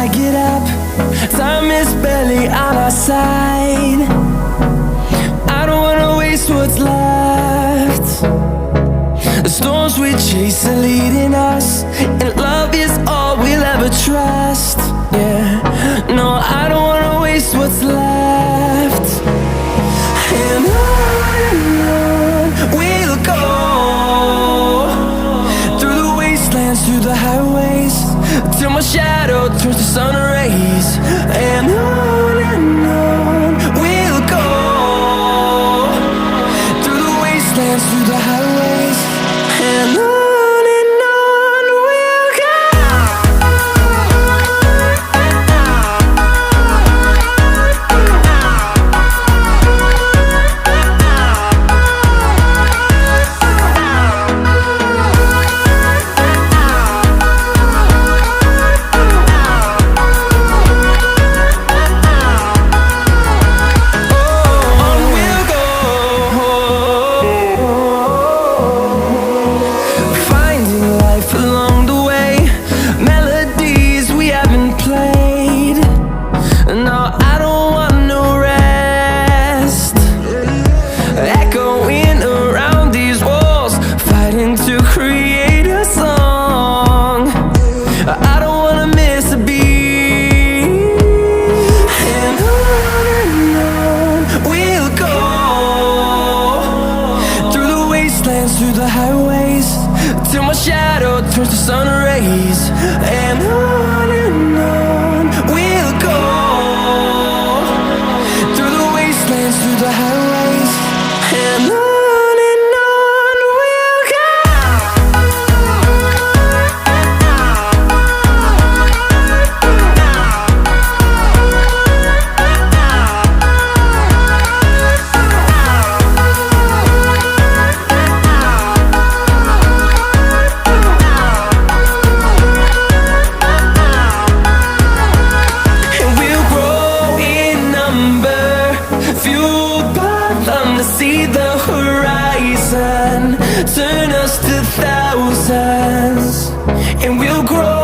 I get up, time is barely on our side. I don't wanna waste what's left. The storms we chase are leading us, and love is all we'll ever trust. Yeah, no, I don't wanna waste what's left. And on we'll go, through the wastelands, through the highways, till my shadow turns to sun rays. And on we'll go, through the wastelands, through the highways, and on. To create a song, I don't wanna miss a beat. And on we'll go, through the wastelands, through the highways, till my shadow turns to sun rays. And on we'll go, through the wastelands, through the highways, and on. See the horizon turn us to thousands, and we'll grow